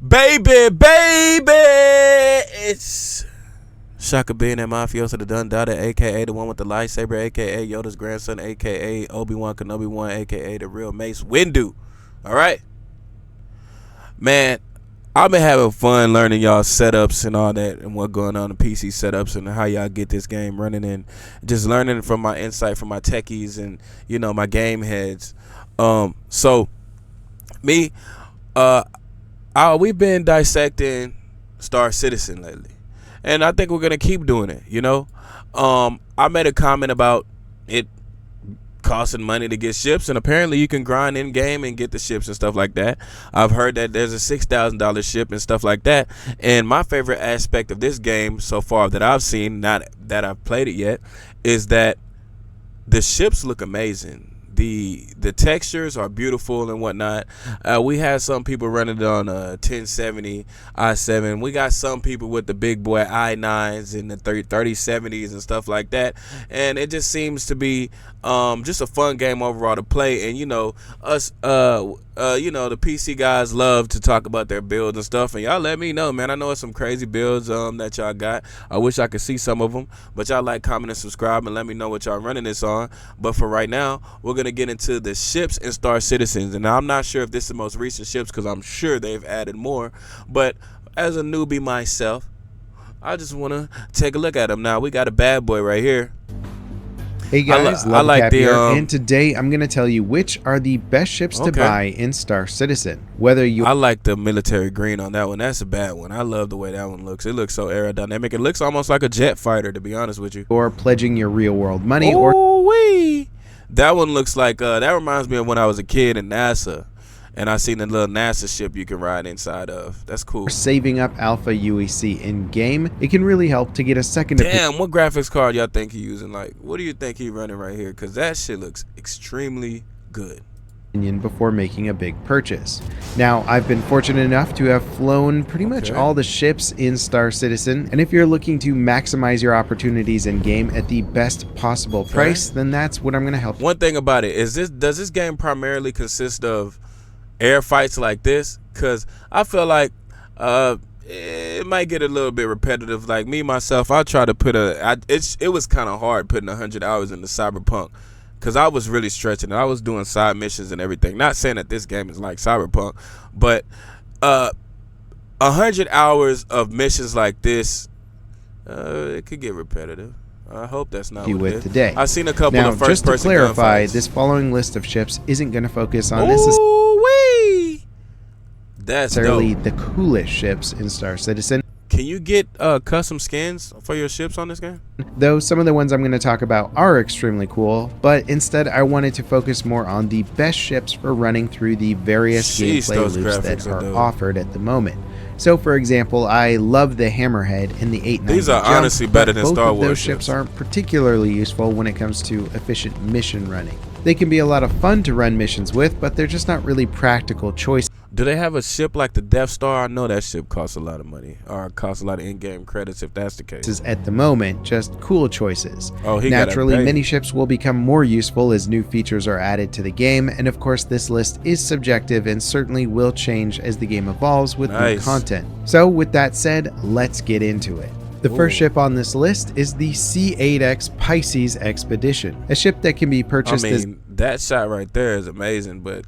Baby, it's Shaka being that mafioso, the Dun Dada, aka the one with the lightsaber, aka Yoda's grandson, aka Obi-Wan Kenobi 1, aka the real Mace Windu. Alright? Man, I've been having fun learning y'all setups and all that and what going on in PC setups and how y'all get this game running, and just learning from my insight from my techies and, you know, my game heads. So me, we've been dissecting Star Citizen lately, and I think we're gonna keep doing it. You know, I made a comment about it costing money to get ships, and apparently you can grind in game and get the ships and stuff like that. I've heard that there's a $6,000 ship and stuff like that. And my favorite aspect of this game so far that I've seen, not that I've played it yet, is that the ships look amazing. The textures are beautiful and whatnot. We had some people running it on a 1070 i7. We got some people with the big boy i9s and the 3070s and stuff like that. And it just seems to be just a fun game overall to play. And you know, us you know, the PC guys love to talk about their builds and stuff, and y'all let me know, man. I know it's some crazy builds that y'all got. I wish I could see some of them, but y'all like, comment, and subscribe, and let me know what y'all running this on. But for right now, we're gonna get into the ships in Star Citizens, and I'm not sure if this is the most recent ships because I'm sure they've added more. But as a newbie myself, I just want to take a look at them. Now we got a bad boy right here. Hey guys, I like here, and today I'm going to tell you which are the best ships to buy in Star Citizen. Whether you I like the military green on that one. That's a bad one. I love the way that one looks. It looks so aerodynamic. It looks almost like a jet fighter, to be honest with you. Or pledging your real world money. That one looks like, that reminds me of when I was a kid in NASA. And I seen the little NASA ship you can ride inside of. That's cool. Saving up Alpha UEC in game, it can really help to get a second. Damn, what graphics card y'all think he using? Like, what do you think he running right here? Because that shit looks extremely good. Before making a big purchase. Now, I've been fortunate enough to have flown pretty much all the ships in Star Citizen, and if you're looking to maximize your opportunities in game at the best possible price, then that's what I'm going to help. One thing about it is does this game primarily consist of air fights like this? Because I feel like it might get a little bit repetitive. Like me myself, I try to put it was kind of hard putting 100 hours into Cyberpunk because I was really stretching it. I was doing side missions and everything. Not saying that this game is like Cyberpunk, but 100 hours of missions like this, it could get repetitive. I hope that's not what it is. Today. I've seen a couple of first-person just to clarify, gunfights. This following list of ships isn't going to focus on necessarily the coolest ships in Star Citizen. Can you get custom skins for your ships on this game? Though some of the ones I'm going to talk about are extremely cool, but instead I wanted to focus more on the best ships for running through the various gameplay loops that are offered at the moment. So, for example, I love the Hammerhead and the 890 These are honestly better than Star Wars. Both of those ships aren't particularly useful when it comes to efficient mission running. They can be a lot of fun to run missions with, but they're just not really practical choices. Do they have a ship like the Death Star? I know that ship costs a lot of money, or costs a lot of in-game credits if that's the case. At the moment, just cool choices. Oh, naturally, many ships will become more useful as new features are added to the game, and of course this list is subjective and certainly will change as the game evolves with new content. So with that said, let's get into it. The first ship on this list is the C8X Pisces Expedition, a ship that can be purchased. That shot right there is amazing, but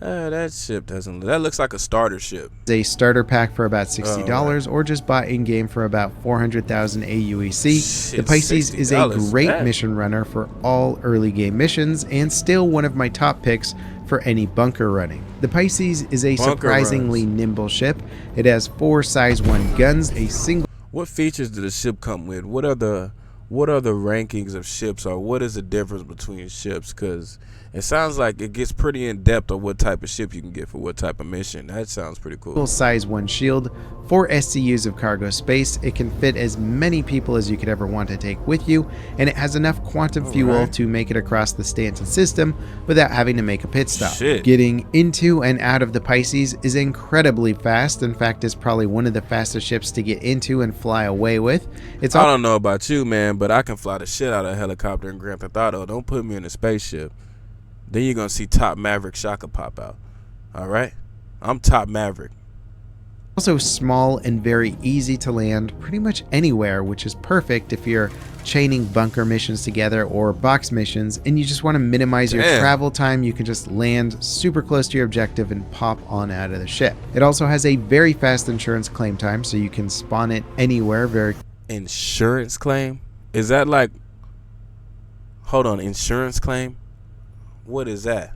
that ship doesn't. That looks like a starter ship. A starter pack for about $60, or just buy in game for about 400,000 AUEC. The Pisces is a great mission runner for all early game missions, and still one of my top picks for any bunker running. The Pisces is a surprisingly nimble ship. It has 4 size 1 guns, a single. What features does the ship come with? What are the rankings of ships, or what is the difference between ships? Because it sounds like it gets pretty in depth of what type of ship you can get for what type of mission. That sounds pretty cool. Full size 1 shield, 4 SCUs of cargo space. It can fit as many people as you could ever want to take with you, and it has enough quantum fuel to make it across the Stanton system without having to make a pit stop. Getting into and out of the Pisces is incredibly fast. In fact, it's probably one of the fastest ships to get into and fly away with. I don't know about you, man, but I can fly the shit out of a helicopter in Grand Theft Auto. Don't put me in a spaceship. Then you're going to see Top Maverick Shaka pop out. All right? I'm Top Maverick. Also small and very easy to land pretty much anywhere, which is perfect if you're chaining bunker missions together or box missions and you just want to minimize your travel time. You can just land super close to your objective and pop on out of the ship. It also has a very fast insurance claim time, so you can spawn it anywhere very... Insurance claim? Is that like... Hold on, insurance claim? What is that?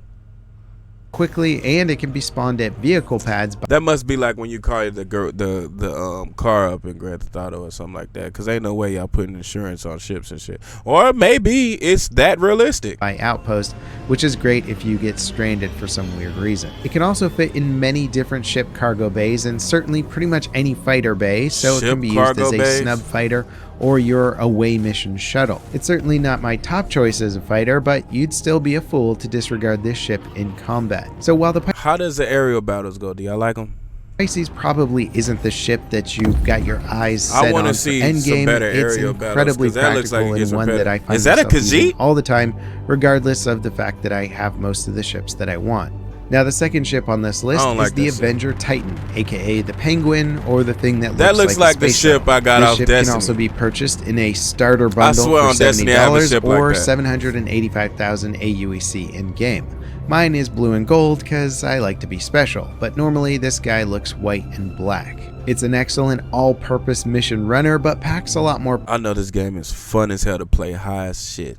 quickly, and it can be spawned at vehicle pads. That must be like when you call the car up in Grand Theft Auto or something like that, because ain't no way y'all putting insurance on ships and shit. Or maybe it's that realistic. By outpost, which is great if you get stranded for some weird reason. It can also fit in many different ship cargo bays and certainly pretty much any fighter bay, so it can be used as a snub fighter or your away mission shuttle. It's certainly not my top choice as a fighter, but you'd still be a fool to disregard this ship in combat. So while the How does the aerial battles go? Do y'all like them? Pisces probably isn't the ship that you've got your eyes set on for endgame. It's incredibly practical and one that I find myself using all the time, regardless of the fact that I have most of the ships that I want. Now, the second ship on this list is the Avenger Titan, aka the Penguin, or the thing that looks like the ship I got off Destiny. This ship can also be purchased in a starter bundle for $70 or 785,000 AUEC in game. Mine is blue and gold because I like to be special, but normally this guy looks white and black. It's an excellent all-purpose mission runner, but packs a lot more. I know this game is fun as hell to play, high as shit.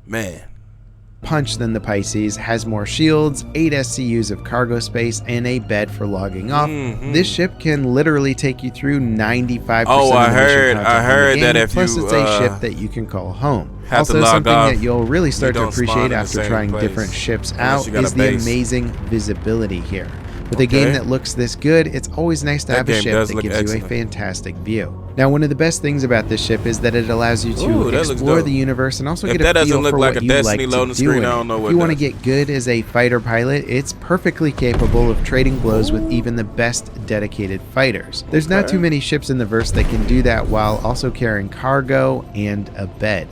Man. Punch than the Pisces, has more shields, 8 SCUs of cargo space, and a bed for logging off. This ship can literally take you through 95% of the mission content I heard that if plus you, it's a ship that you can call home. Have also, to log something off, that you'll really start to appreciate after trying place, different ships out is the amazing visibility here. With a game that looks this good, it's always nice to have a ship that gives you a fantastic view. Now, one of the best things about this ship is that it allows you to explore the universe and also get a feel for what you like to do in it. If you want to get good as a fighter pilot, it's perfectly capable of trading blows with even the best dedicated fighters. There's not too many ships in the verse that can do that while also carrying cargo and a bed.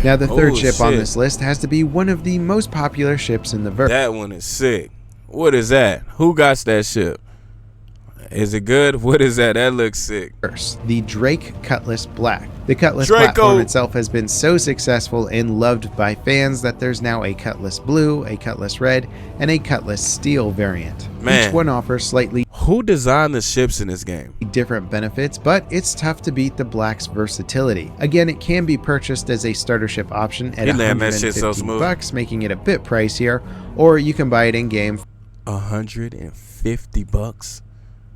Now, the third ship on this list has to be one of the most popular ships in the verse. That one is sick. What is that? Who got that ship? Is it good? What is that? That looks sick. The Drake Cutlass Black. The Cutlass platform itself has been so successful and loved by fans that there's now a Cutlass Blue, a Cutlass Red, and a Cutlass Steel variant. Man. Each one offers slightly Who designed the ships in this game? Different benefits, but it's tough to beat the Black's versatility. Again, it can be purchased as a starter ship option at $150, making it a bit pricier, or you can buy it in game. $150.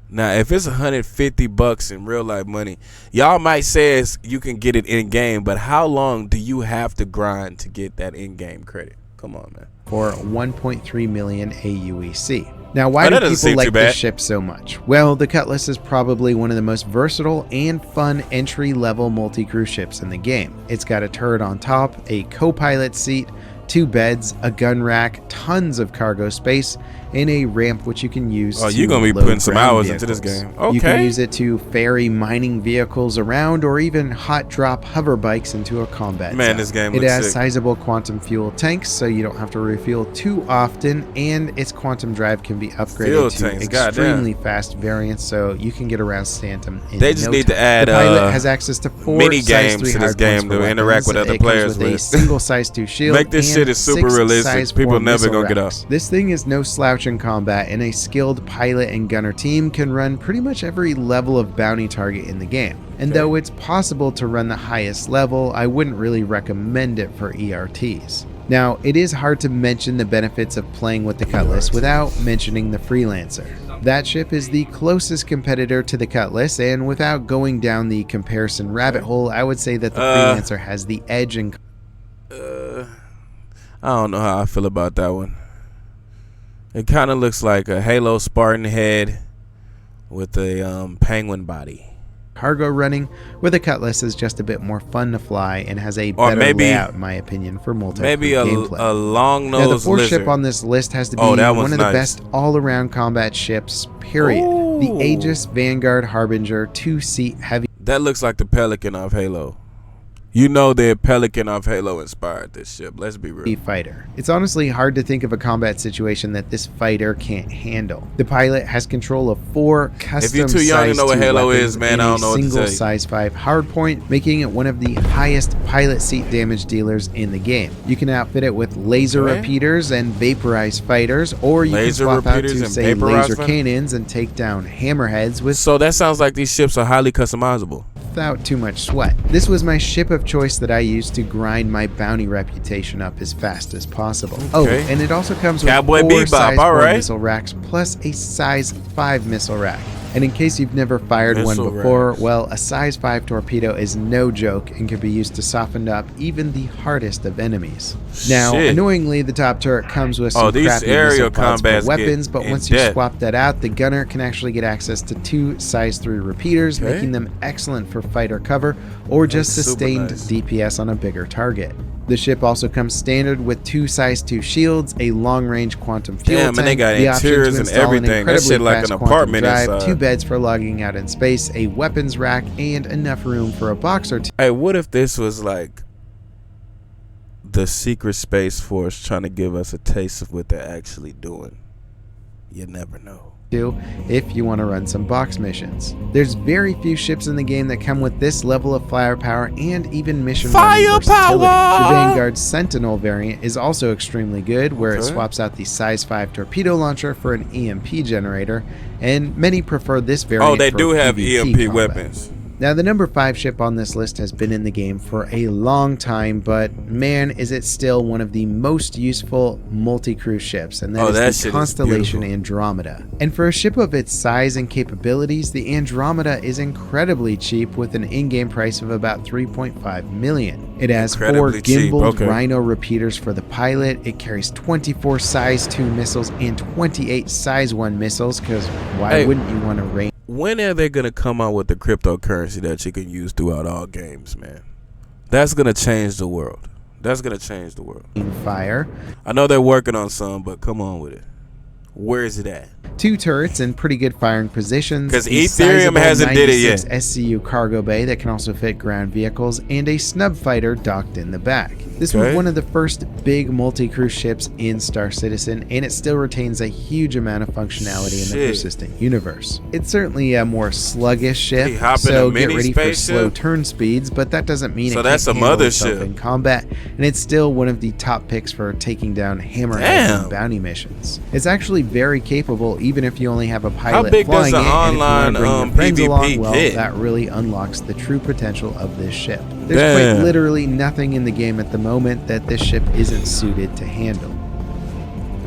Now, if it's $150 in real life money, y'all might say you can get it in game, but how long do you have to grind to get that in game credit? Come on, man. For 1.3 million AUEC. Now, why do people like this ship so much? Well, the Cutlass is probably one of the most versatile and fun entry-level multi-crew ships in the game. It's got a turret on top, a co-pilot seat, 2 beds, a gun rack, tons of cargo space, and a ramp which you can use to you're gonna be putting some hours into this game. Okay. You can use it to ferry mining vehicles around or even hot drop hover bikes into a combat zone. This game looks sick. It has sizable quantum fuel tanks, so you don't have to refuel too often, and its quantum drive can be upgraded to extremely fast variants, so you can get around Stanton in They just need to add the pilot has access to 4 mini games size 3 to this game to interact with other players with a single size 2 shield. Make this shit is super realistic. People never gonna get off. This thing is no slouch in combat, and a skilled pilot and gunner team can run pretty much every level of bounty target in the game. And though it's possible to run the highest level, I wouldn't really recommend it for ERTs. Now, it is hard to mention the benefits of playing with the Cutlass without mentioning the Freelancer. That ship is the closest competitor to the Cutlass, and without going down the comparison rabbit hole, I would say that the Freelancer has the edge in I don't know how I feel about that one. It kind of looks like a Halo Spartan head with a penguin body. Cargo running, where the Cutlass is just a bit more fun to fly and has a better layout, in my opinion, for multiplayer gameplay. A long nose. Now, the fourth ship on this list has to be one of the best all-around combat ships, period. The Aegis Vanguard Harbinger 2-seat heavy. That looks like the Pelican of Halo. You know the Pelican of Halo inspired this ship. Let's be real. Fighter. It's honestly hard to think of a combat situation that this fighter can't handle. The pilot has control of 4 custom If you're too young to know what Halo is, man, I don't know what to single tell you. size 5 hardpoint, making it one of the highest pilot seat damage dealers in the game. You can outfit it with laser repeaters and vaporized fighters, or you can swap out to say laser cannons and take down hammerheads with. So that sounds like these ships are highly customizable. Without too much sweat. This was my ship of choice that I used to grind my bounty reputation up as fast as possible. Okay. Oh, and it also comes with Cowboy 4 Bebop, size 4 alright. missile racks plus a size 5 missile rack. And in case you've never fired one Missile before, racks. well, a size 5 torpedo is no joke and can be used to soften up even the hardest of enemies. Now, Shit. annoyingly, the top turret comes with some these crappy aerial missile pods for combats weapons, get but in once you depth. swap that out, the gunner can actually get access to 2 size 3 repeaters, Okay. making them excellent for fighter cover or just That's super sustained nice. DPS on a bigger target. The ship also comes standard with 2 size 2 shields, a long-range quantum fuel Damn, tank, and they got the option interiors to and install an everything. That incredibly shit like fast an quantum apartment drive, inside. 2 beds for logging out in space, a weapons rack, and enough room for a box or 2 Hey, what if this was like the secret space force trying to give us a taste of what they're actually doing? You never know. if you want to run some box missions. There's very few ships in the game that come with this level of firepower and even mission running versatility. The Vanguard Sentinel variant is also extremely good, where it swaps out the size 5 torpedo launcher for an EMP generator, and many prefer this variant. Oh, they for do have PvP EMP combat. weapons. Now, the number 5 ship on this list has been in the game for a long time, but man, is it still one of the most useful multi-crew ships, and that is the Constellation Andromeda. And for a ship of its size and capabilities, the Andromeda is incredibly cheap with an in-game price of about $3.5 million. It has 4 gimbaled Rhino repeaters for the pilot. It carries 24 size 2 missiles and 28 size 1 missiles, because why wouldn't you want to range? When are they gonna come out with the cryptocurrency that you can use throughout all games, man? That's gonna change the world. That's gonna change the world. Fire. I know they're working on some, but come on with it. Where is it at? 2 turrets in pretty good firing positions. Because Ethereum hasn't did it yet. SCU cargo bay that can also fit ground vehicles, and a snub fighter docked in the back. This was one of the first big multi-crew ships in Star Citizen, and it still retains a huge amount of functionality in the persistent universe. It's certainly a more sluggish ship, so get ready for slow turn speeds, but that doesn't mean it can't handle itself in combat, and it's still one of the top picks for taking down hammerheads and bounty missions. It's actually very capable, even if you only have a pilot flying it, and if you want to bring your friends along, well, that really unlocks the true potential of this ship. There's quite literally nothing in the game at the moment that this ship isn't suited to handle.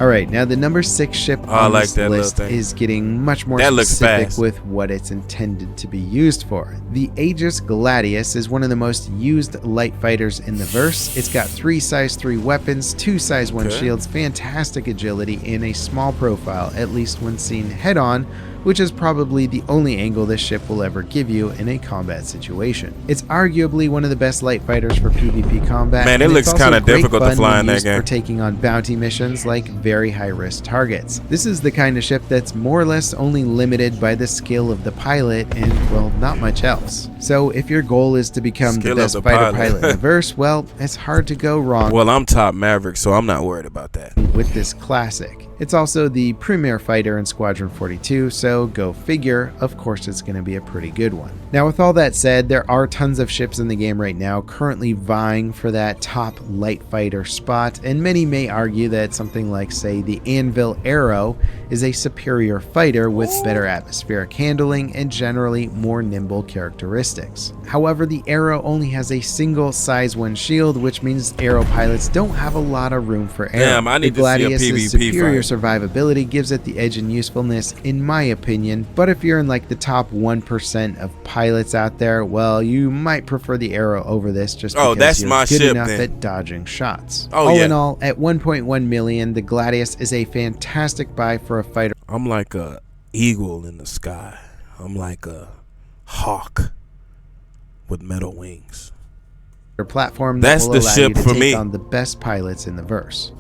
Alright, now the number 6 ship on this list is getting much more specific with what it's intended to be used for. The Aegis Gladius is one of the most used light fighters in the verse. It's got 3 size 3 weapons, 2 size 1 shields, fantastic agility, and a small profile, at least when seen head on, which is probably the only angle this ship will ever give you in a combat situation. It's arguably one of the best light fighters for PvP combat. Man, it looks kind of difficult to fly in that game. For taking on bounty missions like very high risk targets. This is the kind of ship that's more or less only limited by the skill of the pilot and, well, not much else. So if your goal is to become the best fighter pilot in the verse, well, it's hard to go wrong. Well, I'm top Maverick, so I'm not worried about that. With this classic. It's also the premier fighter in Squadron 42, so go figure, of course it's going to be a pretty good one. Now, with all that said, there are tons of ships in the game right now currently vying for that top light fighter spot, and many may argue that something like, say, the Anvil Arrow is a superior fighter with better atmospheric handling and generally more nimble characteristics. However, the Arrow only has a single size 1 shield, which means Arrow pilots don't have a lot of room for arrow. Damn, I need to see a PvP superior fight. Survivability gives it the edge in usefulness, in my opinion, but if you're in like the top 1% of pilots out there, well, you might prefer the Arrow over this just because you're good enough at dodging shots. All in all, at 1.1 million, the Gladius is a fantastic buy for a fighter. I'm like a eagle in the sky. I'm like a hawk with metal wings. Platform that will allow you to take on the best pilots in the verse.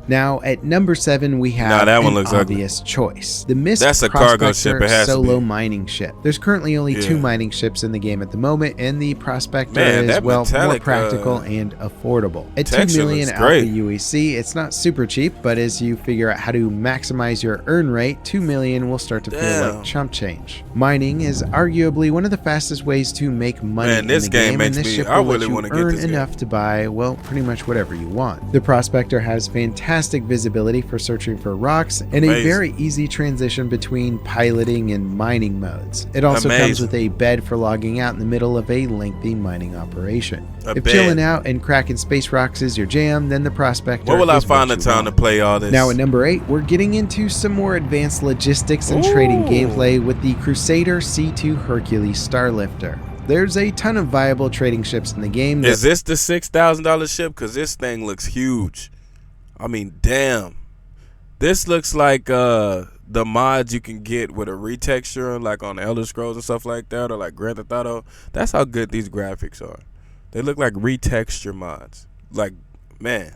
Now, at number 7, we have that one an looks obvious choice. The MISC That's a cargo ship, Prospector it has to solo be. mining ship. There's currently only 2 mining ships in the game at the moment, and the Prospector Man, is, that well, more metallic, practical and affordable. At 2 texture million looks alpha great. UEC, it's not super cheap, but as you figure out how to maximize your earn rate, 2 million will start to feel Damn. like chump change. Mining is arguably one of the fastest ways to make money Man, in this the game game, makes and this me- ship I will let really you wanna get earn this game. enough to buy, well, pretty much whatever you want. The Prospector has fantastic visibility for searching for rocks and a Amazing. very easy transition between piloting and mining modes. It also comes Amazing. with a bed for logging out in the middle of a lengthy mining operation. A If bed. chilling out and cracking space rocks is your jam, then the Prospector Where will I is find the what you time to want. play all this? Now at number 8, we're getting into some more advanced logistics and trading Ooh. gameplay with the Crusader C2 Hercules Starlifter. There's a ton of viable trading ships in the game. Is this the $6,000 ship? Because this thing looks huge. I mean, damn. This looks like the mods you can get with a retexture, like on Elder Scrolls and stuff like that, or like Grand Theft Auto. That's how good these graphics are. They look like retexture mods. Like, man.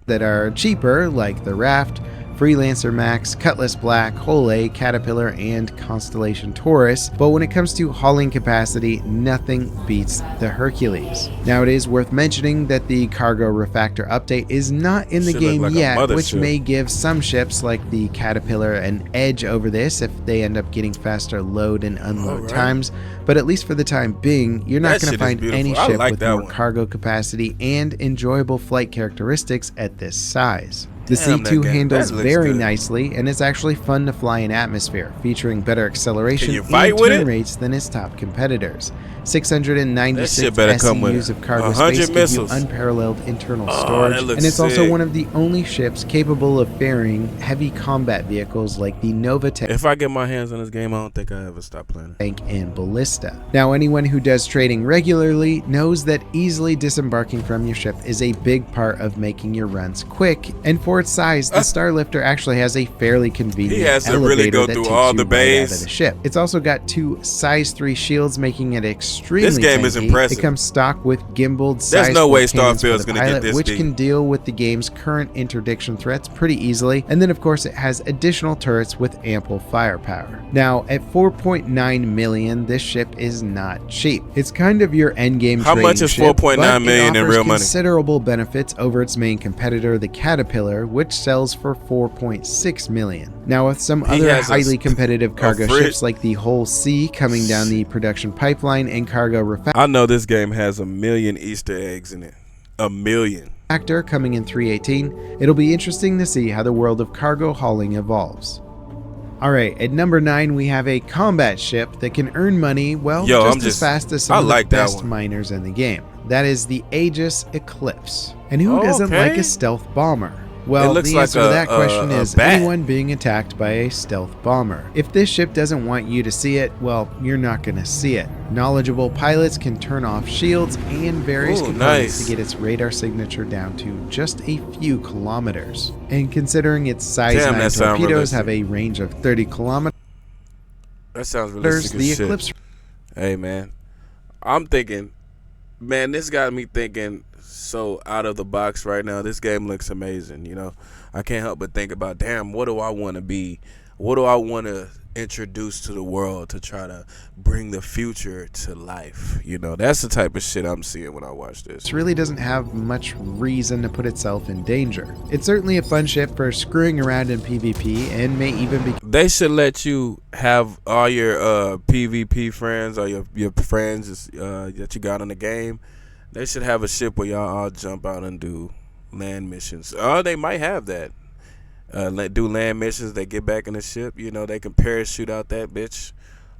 that are cheaper, like the Raft, Freelancer Max, Cutlass Black, Whole A, Caterpillar, and Constellation Taurus, but when it comes to hauling capacity, nothing beats the Hercules. Now it is worth mentioning that the cargo refactor update is not in the Should look game like a yet, mothership. which may give some ships like the Caterpillar an edge over this if they end up getting faster load and unload Alright. times, but at least for the time being, you're not That going to shit is find beautiful. any I ship like with that more one. cargo capacity and enjoyable flight characteristics at this size. The Damn, that C2 game- handles that looks very good. nicely, and it's actually fun to fly in atmosphere, featuring better acceleration Can you and fight with turn it? rates than its top competitors. 696 That shit better come with SCUs of cargo 100 space give missiles. you unparalleled internal Oh, storage, that looks and it's also sick. one of the only ships capable of ferrying heavy combat vehicles like the Nova If I get my hands on this game, I don't think I ever stop playing it. tank and ballista. Now, anyone who does trading regularly knows that easily disembarking from your ship is a big part of making your runs quick, and for its size, the Starlifter actually has a fairly convenient He has to elevator really go that through takes all you the right bays. out of the ship. It's also got 2 size 3 shields, making it extremely This game is tanky. impressive. It comes stock with gimbaled There's size no 4 way cannons for Starfield's the gonna get pilot, this which deep. can deal with the game's current interdiction threats pretty easily, and then of course it has additional turrets with ample firepower. Now at 4.9 million, this ship is not cheap. It's kind of your endgame How trading much is ship, 4.9 but million it in offers real money? considerable benefits over its main competitor, the Caterpillar, which sells for 4.6 million. Now with some He other has a- highly competitive cargo fridge. ships like the Whole Sea coming down the production pipeline and cargo refactor I know this game has a million Easter eggs in it. A million. coming in 318, it'll be interesting to see how the world of cargo hauling evolves. Alright, at number 9 we have a combat ship that can earn money, well, Yo, just I'm as just- fast as some I of like the that best one. miners in the game. That is the Aegis Eclipse. And who doesn't Okay. like a stealth bomber? Well, It looks the like answer to that question a is bat. anyone being attacked by a stealth bomber. If this ship doesn't want you to see it, well, you're not going to see it. Knowledgeable pilots can turn off shields and various Ooh, components nice. to get its radar signature down to just a few kilometers. And considering its size, Damn, 9 that sound torpedoes realistic. have a range of 30 kilometers, That sounds realistic the as shit. Eclipse Hey, man. I'm thinking, man, this got me thinking so out of the box right now. This game looks amazing, you know. I can't help but think about, damn, what do I want to be? What do I want to introduce to the world to try to bring the future to life? You know, that's the type of shit I'm seeing when I watch this. really doesn't have much reason to put itself in danger. It's certainly a fun ship for screwing around in PvP and may even be They should let you have all your PvP friends or your friends that you got in the game. They should have a ship where y'all all jump out and do land missions. Or they might have that. Do land missions. They get back in the ship. You know, they can parachute out that bitch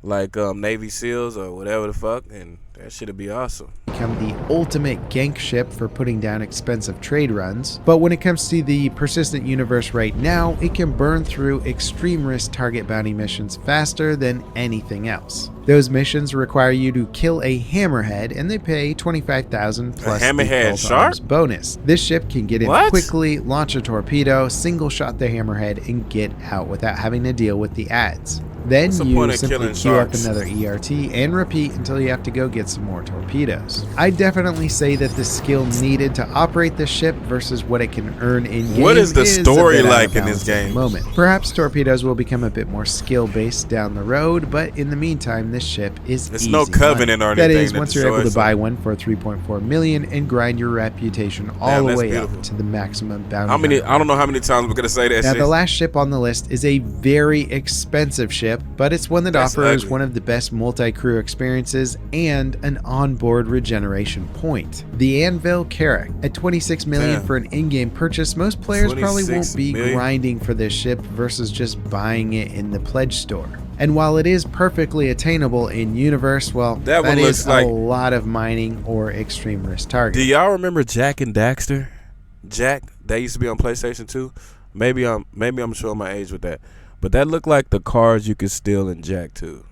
like Navy SEALs or whatever the fuck. And that shit'd be awesome. become the ultimate gank ship for putting down expensive trade runs. But when it comes to the persistent universe right now, it can burn through extreme risk target bounty missions faster than anything else. Those missions require you to kill a hammerhead, and they pay 25,000 plus the hammerhead Bolt shark? Arms bonus. This ship can get in What? quickly, launch a torpedo, single shot the hammerhead, and get out without having to deal with the ads. Then What's the you point of simply killing queue up sharks? another ERT and repeat until you have to go get some more torpedoes. I definitely say that the skill needed to operate this ship versus what it can earn in game What is the story a bit out like of in this balance at the game? moment. Perhaps torpedoes will become a bit more skill based down the road, but in the meantime, this ship is It's easy no covenant money. or That anything is, that once you're able to destroys buy them. one for 3.4 million and grind your reputation all Damn, the that's way beautiful. up to the maximum bounty. How many? hunter I don't know how many times we're gonna say that Now, shit. the last ship on the list is a very expensive ship, but it's one that That's offers ugly. one of the best multi-crew experiences and an onboard regeneration point. The Anvil Carrack. At 26 million Damn. for an in-game purchase, most players probably 26 won't be million? grinding for this ship versus just buying it in the pledge store. And while it is perfectly attainable in universe, well, That one that looks is like- a lot of mining or extreme risk Do target. y'all remember Jack and Daxter? Jack, that used to be on PlayStation 2. Maybe I'm showing my age with that, but that looked like the cars you could steal in Jack 2.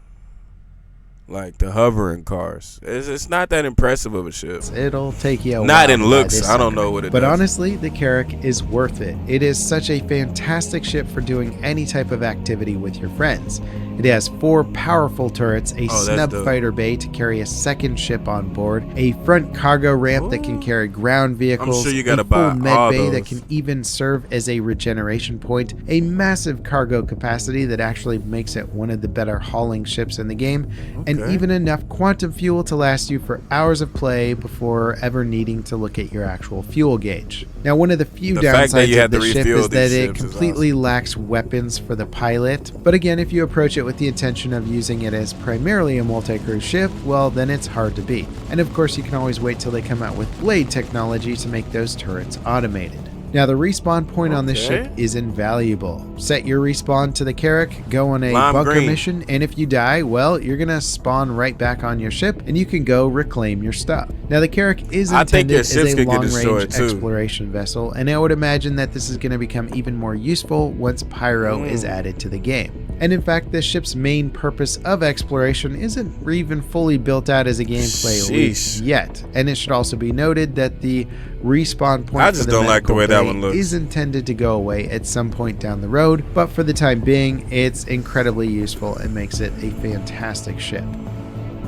Like the hovering cars. It's not that impressive of a ship. It'll take you a while Not in to buy looks. this I don't sucker. know what it But does. honestly, the Carrack is worth it. It is such a fantastic ship for doing any type of activity with your friends. It has 4 powerful turrets, a Oh, that's snub dope. fighter bay to carry a second ship on board, a front cargo ramp that can carry ground vehicles, sure you gotta a full buy med all bay that those. can even serve as a regeneration point, a massive cargo capacity that actually makes it one of the better hauling ships in the game, and Okay. even enough quantum fuel to last you for hours of play before ever needing to look at your actual fuel gauge. Now, one of the few The fact that downsides you of have to this ship refuel is that these it ships is completely lacks weapons for the pilot. But again, if you approach it with the intention of using it as primarily a multi-crew ship, well, then it's hard to beat. And of course, you can always wait till they come out with blade technology to make those turrets automated. Now, the respawn point on this Okay. ship is invaluable. Set your respawn to the Carrack, go on a Lime bunker green. mission, and if you die, well, you're gonna spawn right back on your ship, and you can go reclaim your stuff. Now, the Carrack is I think intended your as ships a could get destroyed, long-range too. exploration vessel, and I would imagine that this is going to become even more useful once Pyro is added to the game. And in fact, this ship's main purpose of exploration isn't even fully built out as a gameplay loop Sheesh. yet. And it should also be noted that the respawn point I for just the don't like the medical way that bay one looks. is intended to go away at some point down the road, but for the time being, it's incredibly useful and makes it a fantastic ship.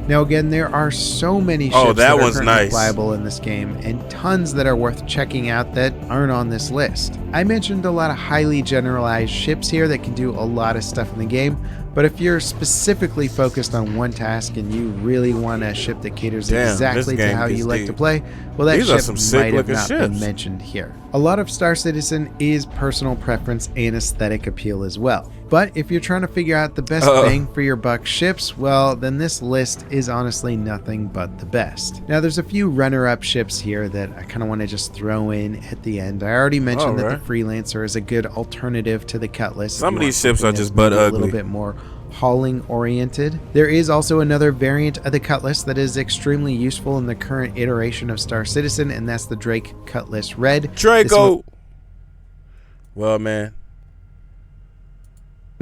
Now again, there are so many ships Oh, that are one's currently nice. playable in this game, and tons that are worth checking out that aren't on this list. I mentioned a lot of highly generalized ships here that can do a lot of stuff in the game, but if you're specifically focused on one task and you really want a ship that caters Damn, this exactly to game how gets you like deep. to play, well, that These are ship some sick might have looking not been ships. mentioned here. A lot of Star Citizen is personal preference and aesthetic appeal as well. But if you're trying to figure out the best bang for your buck ships, well, then this list is honestly nothing but the best. Now, there's a few runner-up ships here that I kind of want to just throw in at the end. I already mentioned that Alright. the Freelancer is a good alternative to the Cutlass. if Some you of want these ships something are just that's butt maybe a ugly. little bit more hauling oriented. There is also another variant of the Cutlass that is extremely useful in the current iteration of Star Citizen, and that's the Drake Cutlass Red. This one Draco. Well, man,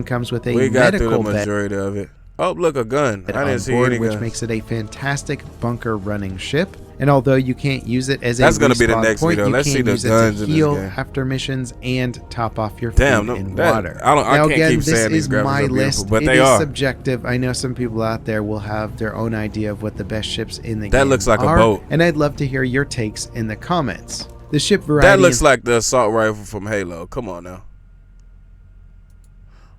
comes with a we got through the medical bed majority of it. Oh, look, a gun. I on didn't see board, any which guns. makes it a fantastic bunker running ship. And although you can't use it as a That's gonna be the respawn next point, video. you Let's can see the use it guns to in this heal game. after missions and top off your Damn, food no, and that- water. I now can't again, keep this saying these is graphics my are beautiful, list. but It they is are. subjective. I know some people out there will have their own idea of what the best ships in the That game looks like a are, boat. and I'd love to hear your takes in the comments. The ship variety That looks is like the assault rifle from Halo. Come on now.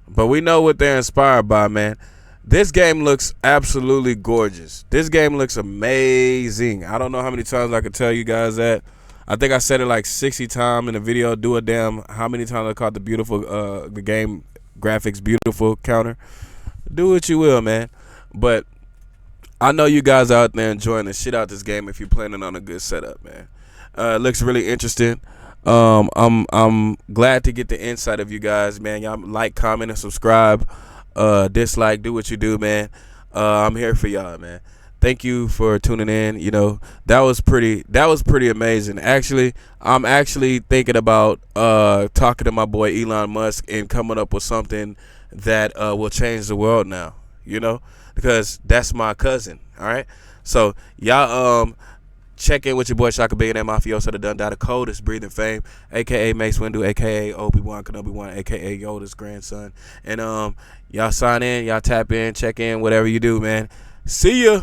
But we know what they're inspired by, man. This game looks absolutely gorgeous. This game looks amazing. I don't know how many times I could tell you guys that. I think I said it like 60 times in the video. Do a damn how many times I caught the beautiful the game graphics beautiful counter. Do what you will, man. But I know you guys out there enjoying the shit out this game if you're planning on a good setup, man. It looks really interesting. I'm glad to get the insight of you guys, man. Y'all like, comment, and subscribe. Dislike, do what you do, man. I'm here for y'all, man. Thank you for tuning in. You know, that was pretty amazing. Actually, I'm actually thinking about talking to my boy Elon Musk and coming up with something that will change the world now, you know, because that's my cousin. All right, so y'all Check in with your boy Shaka Billionaire Mafioso, the Dun Data Code is Breathing Fame, aka Mace Windu, aka Obi-Wan Kenobi 1, aka Yoda's grandson. And y'all sign in, y'all tap in, check in, whatever you do, man. See ya.